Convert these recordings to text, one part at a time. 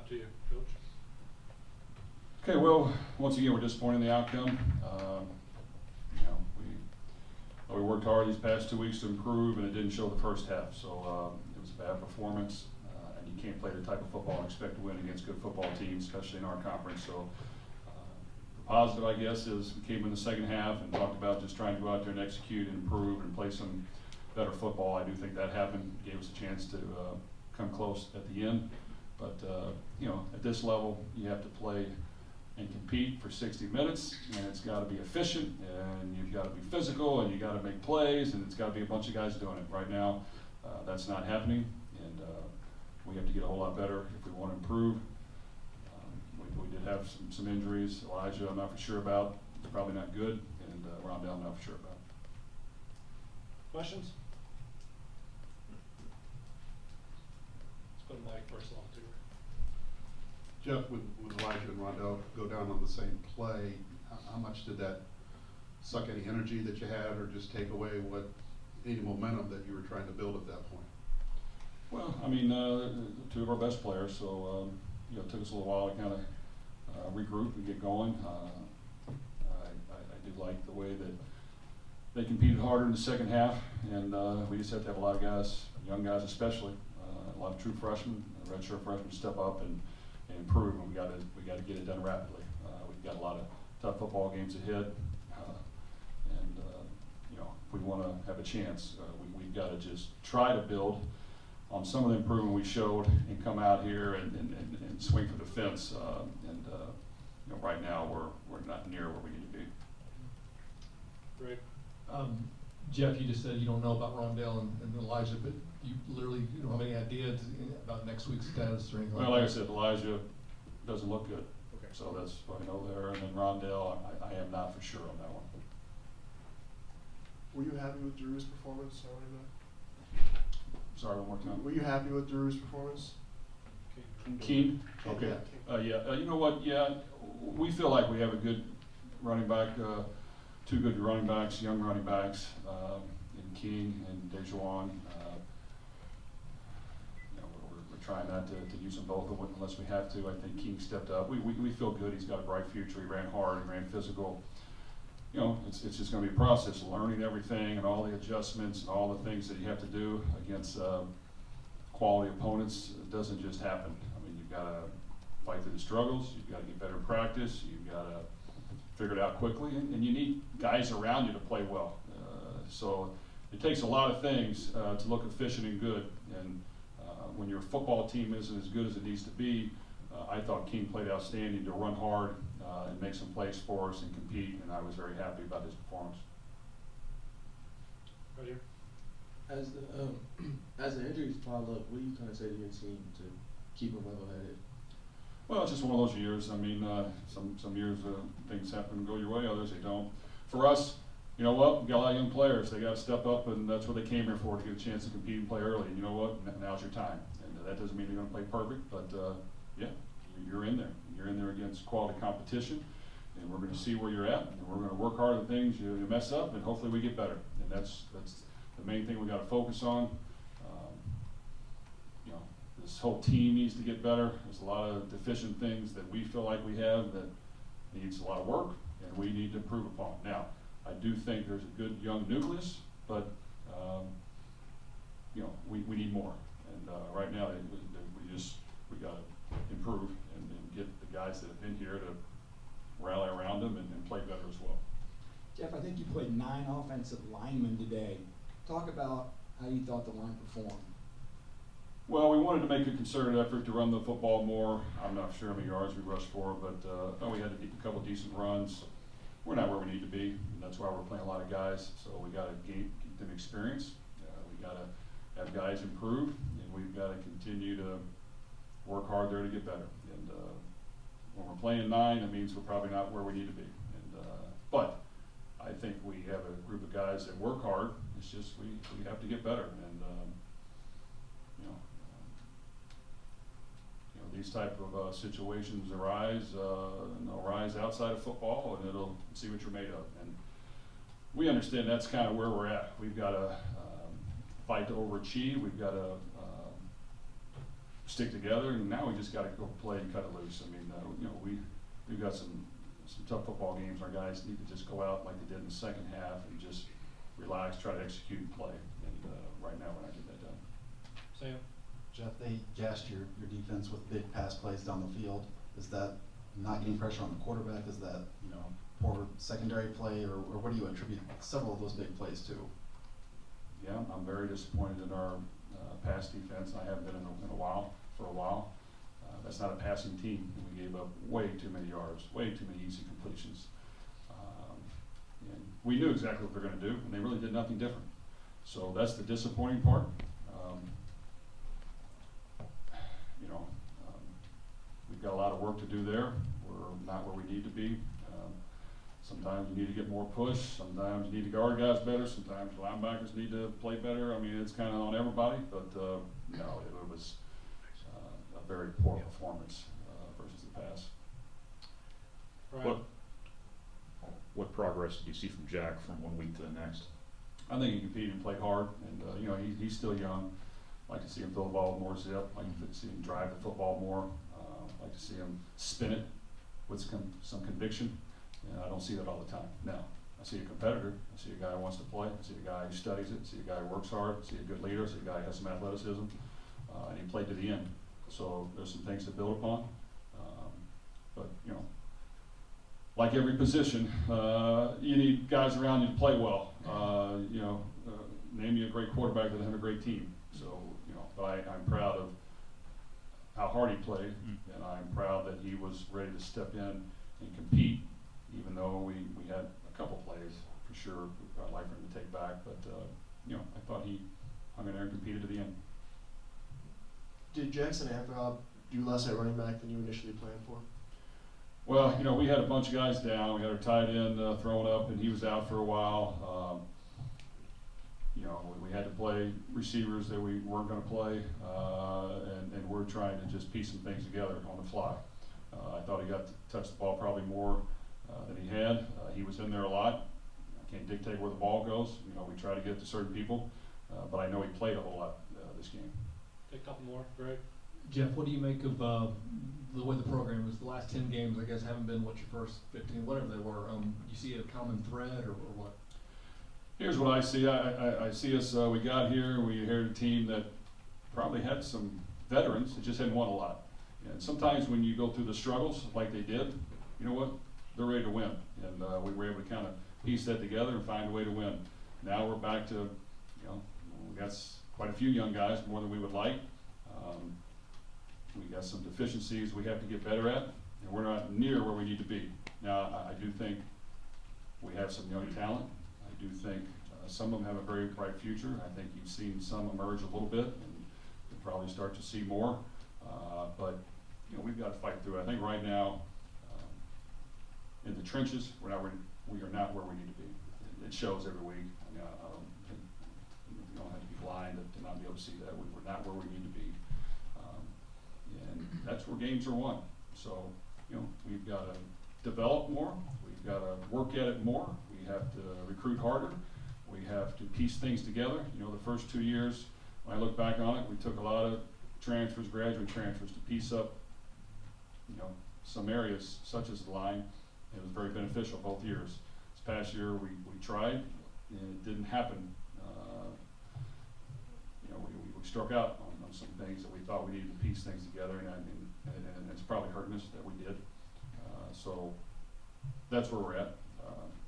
to you, Coach. Okay, well, once again, we're disappointed in the outcome. You know, we worked hard these past 2 weeks to improve, and it didn't show the first half. So it was a bad performance, and you can't play the type of football and expect to win against good football teams, especially in our conference. So the positive, I guess, is we came in the second half and talked about just trying to go out there and execute and improve and play some better football. I do think that happened, gave us a chance to come close at the end. But you know, at this level, you have to play and compete for 60 minutes, and it's got to be efficient, and you've got to be physical, and you got to make plays, and it's got to be a bunch of guys doing it. Right now, that's not happening, and we have to get a whole lot better if we want to improve. We did have some injuries. Elijah, I'm not for sure about. He's probably not good, and Rondell, I'm not for sure about. Questions? Let's put Mike first off too. Jeff, when Elijah and Rondell go down on the same play, how much did that suck any energy that you had, or just take away any momentum that you were trying to build at that point? Well, I mean, two of our best players, so you know, it took us a little while to kind of regroup and get going. I do like the way that they competed harder in the second half, and we just have to have a lot of guys, young guys especially, a lot of true freshmen, redshirt freshmen, step up and improve, and we got to get it done rapidly. We've got a lot of tough football games ahead, and you know, if we want to have a chance, we've got to just try to build on some of the improvement we showed and come out here and swing for the fence. You know, right now we're not near where we need to be. Great. Jeff, you just said you don't know about Rondell and Elijah, but you literally don't have any idea about next week's status or anything Well, like like I that? said, Elijah doesn't look good. Okay. So that's what I know there. And then Rondell, I am not for sure on that one. Were you happy with Drew's performance on running back? Sorry, one more time. Were you happy with Drew's performance? Keen? Yeah, Okay. King. You know what? Yeah, we feel like we have a good running back, two good running backs, young running backs, in King and Dejuan. You know, we're trying not to use them both unless we have to. I think King stepped up. We feel good. He's got a bright future. He ran hard. He ran physical. You know, it's just going to be a process, learning everything and all the adjustments and all the things that you have to do against quality opponents. It doesn't just happen. I mean, you've got to fight through the struggles. You've got to get better in practice. You've got to figure it out quickly, and you need guys around you to play well. So it takes a lot of things to look efficient and good. And when your football team isn't as good as it needs to be, I thought King played outstanding to run hard and make some plays for us and compete, and I was very happy about his performance. Right here. As the injuries pile up, what do you kind of say to your team to keep them level-headed? Well, it's just one of those years. I mean, some years things happen and go your way, others they don't. For us, you know what? We've got a lot of young players. They got to step up, and that's what they came here for, to get a chance to compete and play early. And you know what? Now's your time. And that doesn't mean they're going to play perfect, but yeah, you're in there. You're in there against quality competition, and we're going to see where you're at, and we're going to work hard at things you mess up, and hopefully we get better. And that's the main thing we got to focus on. You know, this whole team needs to get better. There's a lot of deficient things that we feel like we have that needs a lot of work, and we need to improve upon. Now, I do think there's a good young nucleus, but you know, we need more. And right now, we got to improve and get the guys that have been here to rally around them and play better as well. Jeff, I think you played 9 offensive linemen today. Talk about how you thought the line performed. Well, we wanted to make a concerted effort to run the football more. I'm not sure how many yards we rushed for, but we had a couple decent runs. We're not where we need to be, and that's why we're playing a lot of guys. So we got to keep them experience. We got to have guys improve, and we've got to continue to work hard there to get better. And when we're playing 9, it means we're probably not where we need to be. And but I think we have a group of guys that work hard. It's just we have to get better. And you know, these type of situations arise, and they'll rise outside of football, and it'll see what you're made of. And we understand that's kind of where we're at. We've got to fight to overachieve. We've got to stick together, and now we just gotta go play and cut it loose. I mean, you know, we've got some tough football games. Our guys need to just go out like they did in the second half and just relax, try to execute and play. And right now, we're not getting that done. Sam? Jeff, they gassed your defense with big pass plays down the field. Is that not getting pressure on the quarterback? Is that, you know, poor secondary play, or what do you attribute several of those big plays to? Yeah, I'm very disappointed in our pass defense. I haven't been in a while, for a while. That's not a passing team, and we gave up way too many yards, way too many easy completions. And we knew exactly what they're gonna do, and they really did nothing different. So that's the disappointing part. We've got a lot of work to do there. We're not where we need to be. Sometimes you need to get more push, sometimes you need to guard guys better, sometimes linebackers need to play better. I mean, it's kind of on everybody, but no, it was a very poor performance versus the pass. Brian? What progress did you see from Jack from 1 week to the next? I think he competed and played hard, and you know, he's still young. Like to see him throw the ball with more zip, like to see him drive the football more, like to see him spin it with some conviction. And I don't see that all the time. Now, I see a competitor, I see a guy who wants to play, I see a guy who studies it, I see a guy who works hard, I see a good leader, I see a guy who has some athleticism, and he played to the end. So there's some things to build upon. But you know, like every position, you need guys around you to play well. Name me a great quarterback that doesn't have a great team. So, you know, but I'm proud of how hard he played, and I'm proud that he was ready to step in and compete, even though we had a couple plays for sure I'd like for him to take back. But, you know, I thought he hung in there and competed to the end. Did Jackson Afterhop do less at running back than you initially planned for? Well, you know, we had a bunch of guys down. We had our tight end throwing up, and he was out for a while. You know, we had to play receivers that we weren't going to play, and we're trying to just piece some things together on the fly. I thought he got to touch the ball probably more than he had. He was in there a lot. I can't dictate where the ball goes. You know, we try to get it to certain people, but I know he played a whole lot this game. Take a couple more, Greg? Jeff, what do you make of the way the program is? The last 10 games, I guess, haven't been what your first 15, whatever they were. You see a common thread or what? Here's what I see. I see us, we got here, we inherited a team that probably had some veterans that just hadn't won a lot. And sometimes when you go through the struggles like they did, you know what? They're ready to win. And we were able to kind of piece that together and find a way to win. Now we're back to, you know, we got quite a few young guys, more than we would like. We got some deficiencies we have to get better at, and we're not near where we need to be. Now, I do think we have some young talent. I do think some of them have a very bright future. I think you've seen some emerge a little bit, and you'll probably start to see more. But you know, we've got to fight through it. I think right now, in the trenches, we are not where we need to be. It shows every week. I mean, I don't think you don't have to be blind to not be able to see that. We're not where we need to be. And that's where games are won. So, you know, we've got to develop more. We've got to work at it more. We have to recruit harder. We have to piece things together. You know, the first 2 years, when I look back on it, we took a lot of transfers, graduate transfers, to piece up, you know, some areas such as the line. It was very beneficial both years. This past year, we tried, and it didn't happen. You know, we struck out on some things that we thought we needed to piece things together, and it's probably hurting us that we did. So that's where we're at.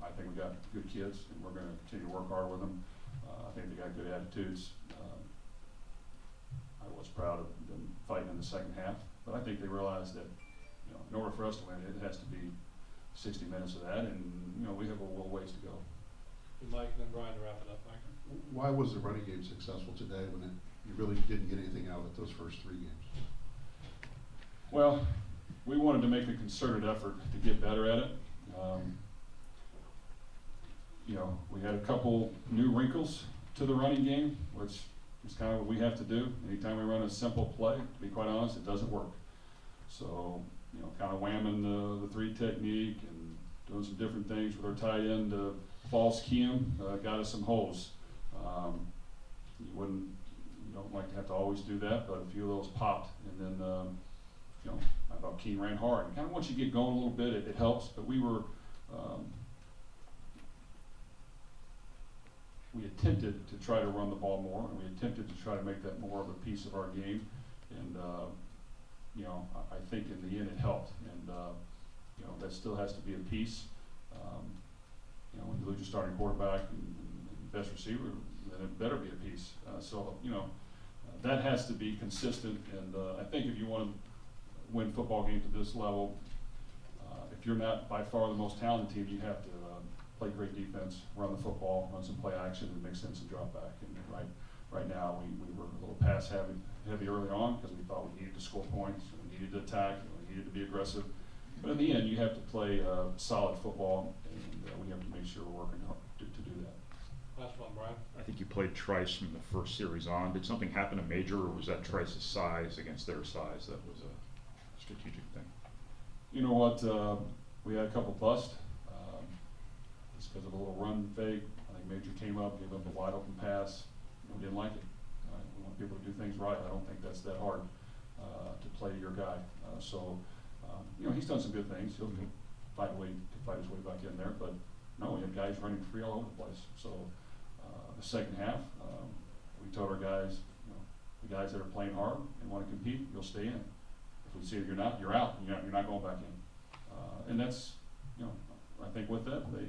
I think we got good kids, and we're going to continue to work hard with them. I think they got good attitudes. I was proud of them fighting in the second half, but I think they realized that, you know, in order for us to win, it has to be 60 minutes of that, and you know, we have a little ways to go. Mike, and then Brian to wrap it up. Mike? Why was the running game successful today when you really didn't get anything out of it those first 3 games? Well, we wanted to make a concerted effort to get better at it. You know, we had a couple new wrinkles to the running game, which is kind of what we have to do. Anytime we run a simple play, to be quite honest, it doesn't work. So, you know, kind of whamming the 3 technique and doing some different things with our tight end, false key him, got us some holes. You don't like to have to always do that, but a few of those popped, and then, you know, I thought Keene ran hard. And kind of once you get going a little bit, it helps, but we attempted to try to run the ball more, and we attempted to try to make that more of a piece of our game, and, you know, I think in the end it helped, and, you know, that still has to be a piece. You know, when you lose your starting quarterback and best receiver, then it better be a piece. So, you know, that has to be consistent, and I think if you want to win football games at this level, if you're not by far the most talented team, you have to play great defense, run the football, run some play action, and mix in some drop back. And right now, we were a little pass heavy early on because we thought we needed to score points, and we needed to attack, and we needed to be aggressive. But in the end, you have to play solid football, and we have to make sure we're working hard to do that. Last one, Brian. I think you played Trice from the first series on. Did something happen to Major, or was that Trice's size against their size that was a strategic thing? You know what? We had a couple busts. Just because of a little run fake. I think Major came up, gave up a wide open pass. We didn't like it. We want people to do things right. I don't think that's that hard to play your guy. You know, he's done some good things. He'll find a way to fight his way back in there. But no, we have guys running free all over the place. So the second half, we told our guys, you know, the guys that are playing hard and want to compete, you'll stay in. If we see that you're not, you're out. You're not going back in. And that's, you know, I think with that, they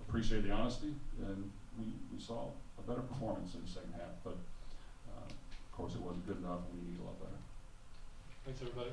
appreciate the honesty, and we saw a better performance in the second half. But of course, it wasn't good enough, and we need a lot better. Thanks, everybody.